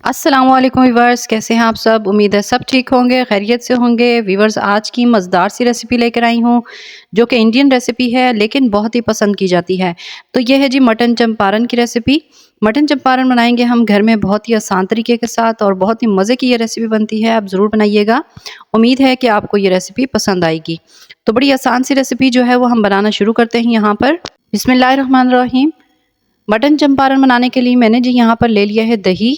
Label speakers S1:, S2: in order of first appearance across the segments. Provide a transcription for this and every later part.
S1: अस्सलाम वालेकुम वीवर्स, कैसे हैं आप सब। उम्मीद है सब ठीक होंगे, खैरियत से होंगे। वीवर्स, आज की मज़ेदार सी रेसिपी लेकर आई हूँ जो कि इंडियन रेसिपी है लेकिन बहुत ही पसंद की जाती है। तो ये है जी मटन चंपारण की रेसिपी। मटन चंपारण बनाएंगे हम घर में बहुत ही आसान तरीके के साथ और बहुत ही मज़े की ये रेसिपी बनती है। आप ज़रूर बनाइएगा। उम्मीद है कि आपको ये रेसिपी पसंद आएगी। तो बड़ी आसान सी रेसिपी जो है वो हम बनाना शुरू करते हैं यहाँ पर। बिस्मिल्लाहिर्रहमानिर्रहीम। मटन चंपारण बनाने के लिए मैंने जी यहाँ पर ले लिया है दही।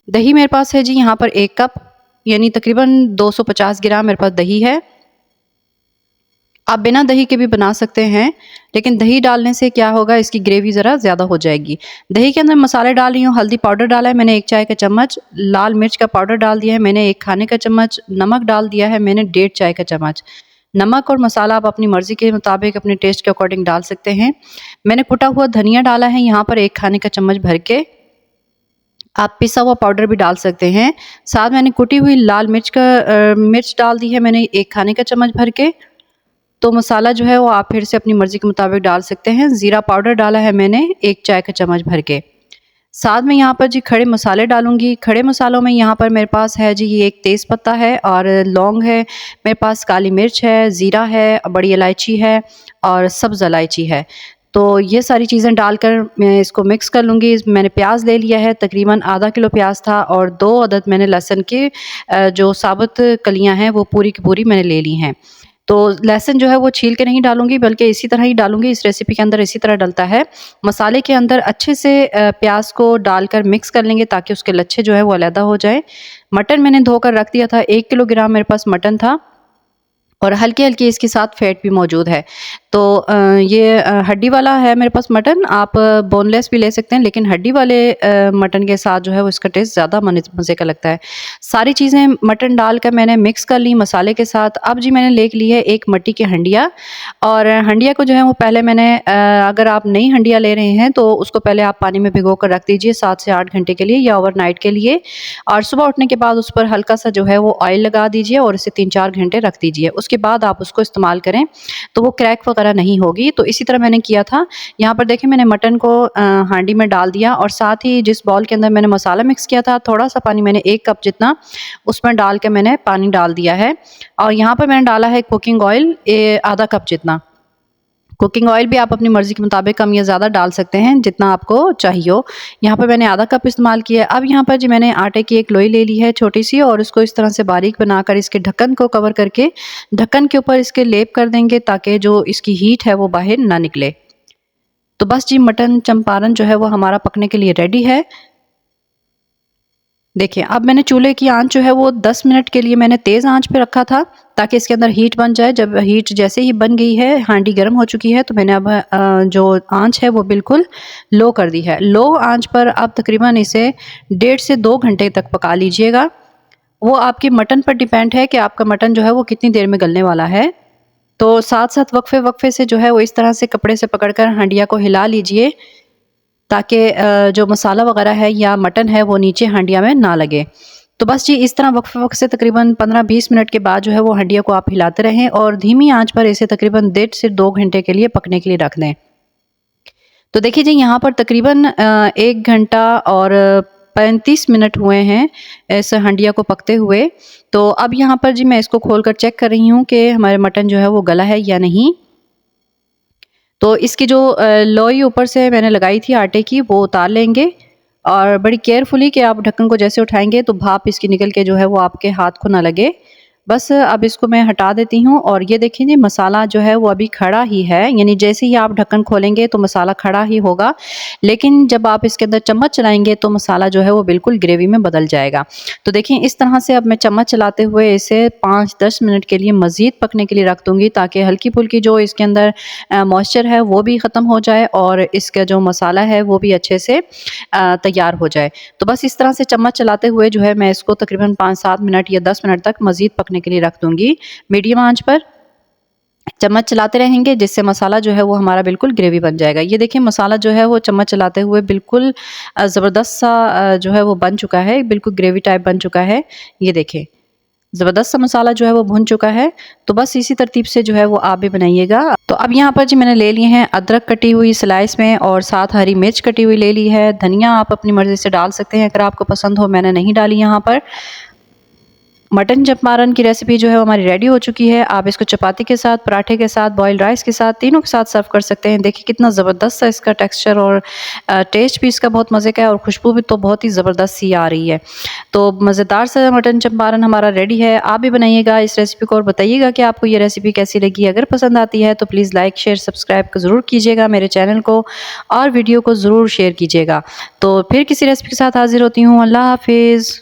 S1: दही मेरे पास है जी यहाँ पर 1 कप, यानी तकरीबन 250 ग्राम मेरे पास दही है। आप बिना दही के भी बना सकते हैं, लेकिन दही डालने से क्या होगा, इसकी ग्रेवी ज़रा ज़्यादा हो जाएगी। दही के अंदर मसाले डाल रही हूँ। हल्दी पाउडर डाला है मैंने 1 चाय का चम्मच, लाल मिर्च का पाउडर डाल दिया है मैंने 1 खाने का चम्मच, नमक डाल दिया है मैंने 1.5 चाय का चम्मच। नमक और मसाला आप अपनी मर्ज़ी के मुताबिक अपने टेस्ट के अकॉर्डिंग डाल सकते हैं। मैंने कुटा हुआ धनिया डाला है यहाँ पर 1 खाने का चम्मच भर के। आप पिसा हुआ पाउडर भी डाल सकते हैं। साथ मैंने कुटी हुई लाल मिर्च डाल दी है मैंने 1 खाने का चम्मच भर के। तो मसाला जो है वो आप फिर से अपनी मर्ज़ी के मुताबिक डाल सकते हैं। ज़ीरा पाउडर डाला है मैंने 1 चाय का चम्मच भर के। साथ में यहाँ पर जी खड़े मसाले डालूँगी। खड़े मसालों में यहाँ पर मेरे पास है जी ये 1 तेज़ पत्ता है और लौंग है, मेरे पास काली मिर्च है, ज़ीरा है, बड़ी इलायची है और सब्ज़ इलायची है। तो ये सारी चीज़ें डालकर मैं इसको मिक्स कर लूँगी। मैंने प्याज ले लिया है, तकरीबन आधा किलो प्याज था और 2 अदद मैंने लहसुन के जो साबुत कलियाँ हैं वो पूरी की पूरी मैंने ले ली हैं। तो लहसुन जो है वो छील के नहीं डालूँगी, बल्कि इसी तरह ही डालूँगी। इस रेसिपी के अंदर इसी तरह डलता है। मसाले के अंदर अच्छे से प्याज को डालकर मिक्स कर लेंगे ताकि उसके लच्छे जो है वो अलहदा हो जाए। मटन मैंने धोकर रख दिया था, 1 किलोग्राम मेरे पास मटन था और हल्की-हल्की इसके साथ फैट भी मौजूद है। तो ये हड्डी वाला है मेरे पास मटन। आप बोनलेस भी ले सकते हैं, लेकिन हड्डी वाले मटन के साथ जो है वो इसका टेस्ट ज़्यादा मज़े का लगता है। सारी चीज़ें मटन डालकर मैंने मिक्स कर ली मसाले के साथ। अब जी मैंने ले ली है 1 मिट्टी की हंडिया और हंडिया को जो है वो पहले मैंने अगर आप नई हंडिया ले रहे हैं तो उसको पहले आप पानी में भिगो कर रख दीजिए 7 से 8 घंटे के लिए या ओवरनाइट के लिए, और सुबह उठने के बाद उस पर हल्का-सा जो है वो ऑयल लगा दीजिए और इसे 3-4 घंटे रख दीजिए। उसके बाद आप उसको इस्तेमाल करें तो वो क्रैक वगैरह नहीं होगी। तो इसी तरह मैंने किया था। यहाँ पर देखिए मैंने मटन को हांडी में डाल दिया और साथ ही जिस बाउल के अंदर मैंने मसाला मिक्स किया था, थोड़ा-सा पानी मैंने 1 कप जितना उसमें डाल के मैंने पानी डाल दिया है और यहाँ पर मैंने डाला है कुकिंग ऑयल आधा कप जितना। कुकिंग ऑयल भी आप अपनी मर्ज़ी के मुताबिक कम या ज़्यादा डाल सकते हैं, जितना आपको चाहिए हो। यहाँ पर मैंने आधा कप इस्तेमाल किया है। अब यहाँ पर जी मैंने आटे की एक लोई ले ली है छोटी-सी और उसको इस तरह से बारीक बनाकर इसके ढक्कन को कवर करके ढक्कन के ऊपर इसके लेप कर देंगे ताकि जो इसकी हीट है वो बाहर ना निकले। तो बस जी मटन चंपारण जो है वो हमारा पकने के लिए रेडी है। देखिए, अब मैंने चूल्हे की आँच जो है वो 10 मिनट के लिए मैंने तेज़ आँच पे रखा था ताकि इसके अंदर हीट बन जाए। जब हीट जैसे ही बन गई है, हांडी गर्म हो चुकी है, तो मैंने अब जो आँच है वो बिल्कुल लो कर दी है। लो आँच पर अब तकरीबन इसे 1.5 से 2 घंटे तक पका लीजिएगा। वो आपके मटन पर डिपेंड है कि आपका मटन जो है वो कितनी देर में गलने वाला है। तो साथ-साथ वक्फे-वक्फे से जो है वो इस तरह से कपड़े से पकड़कर हांडिया को हिला लीजिए ताकि जो मसाला वगैरह है या मटन है वो नीचे हांडिया में ना लगे। तो बस जी इस तरह वक्फे-वक्फे से तकरीबन 15-20 मिनट के बाद जो है वो हांडिया को आप हिलाते रहें और धीमी आंच पर इसे तकरीबन 1.5 से 2 घंटे के लिए पकने के लिए रख दें। तो देखिए जी यहाँ पर तकरीबन 1 घंटा और 35 मिनट हुए हैं इस हांडिया को पकते हुए। तो अब यहाँ पर जी मैं इसको खोल कर चेक कर रही हूँ कि हमारे मटन जो है वो गला है या नहीं। तो इसकी जो लोई ऊपर से मैंने लगाई थी आटे की वो उतार लेंगे और बड़ी केयरफुली कि आप ढक्कन को जैसे उठाएंगे तो भाप इसकी निकल के जो है वो आपके हाथ को ना लगे। बस अब इसको मैं हटा देती हूँ और ये देखिए जी मसाला जो है वो अभी खड़ा ही है, यानी जैसे ही आप ढक्कन खोलेंगे तो मसाला खड़ा ही होगा, लेकिन जब आप इसके अंदर चम्मच चलाएंगे तो मसाला जो है वो बिल्कुल ग्रेवी में बदल जाएगा। तो देखिए इस तरह से अब मैं चम्मच चलाते हुए इसे 5-10 मिनट के लिए मज़ीद पकने के लिए रख दूँगी ताकि हल्की-फुल्की जो इसके अंदर मॉइस्चर है वो भी ख़त्म हो जाए और इसका जो मसाला है वो भी अच्छे से तैयार हो जाए। तो बस इस तरह से चम्मच चलाते हुए जो है मैं इसको तकरीबन 5-7 मिनट या 10 मिनट तक मज़ीद पकने के लिए रख दूँगी मीडियम आँच पर। चम्मच चलाते रहेंगे जिससे मसाला जो है वो हमारा बिल्कुल ग्रेवी बन जाएगा। ये देखिए मसाला जो है वो चम्मच चलाते हुए बिल्कुल ज़बरदस्त सा जो है वो बन चुका है, बिल्कुल ग्रेवी टाइप बन चुका है। ये देखें। ज़बरदस्त सा मसाला जो है वो भुन चुका है, तो बस इसी तरतीब से जो है वो आप भी बनाइएगा। तो अब यहाँ पर जी मैंने ले लिए हैं अदरक कटी हुई स्लाइस में और साथ हरी मिर्च कटी हुई ले ली है। धनिया आप अपनी मर्ज़ी से डाल सकते हैं अगर आपको पसंद हो, मैंने नहीं डाली यहाँ पर। मटन चंपारण की रेसिपी जो है वो हमारी रेडी हो चुकी है। आप इसको चपाती के साथ, पराठे के साथ, बॉइल्ड राइस के साथ, तीनों के साथ सर्व कर सकते हैं। देखिए कितना ज़बरदस्त सा इसका टेक्सचर और टेस्ट भी इसका बहुत मज़े का है और खुशबू भी तो बहुत ही ज़बरदस्त सी आ रही है। तो मज़ेदार सा मटन चंपारण हमारा रेडी है। आप भी बनाइएगा इस रेसिपी को और बताइएगा कि आपको ये रेसिपी कैसी लगी। अगर पसंद आती है तो प्लीज़ लाइक, शेयर, सब्सक्राइब ज़रूर कीजिएगा मेरे चैनल को और वीडियो को ज़रूर शेयर कीजिएगा। तो फिर किसी रेसिपी के साथ हाज़िर होती हूँ। अल्लाह हाफ़िज़।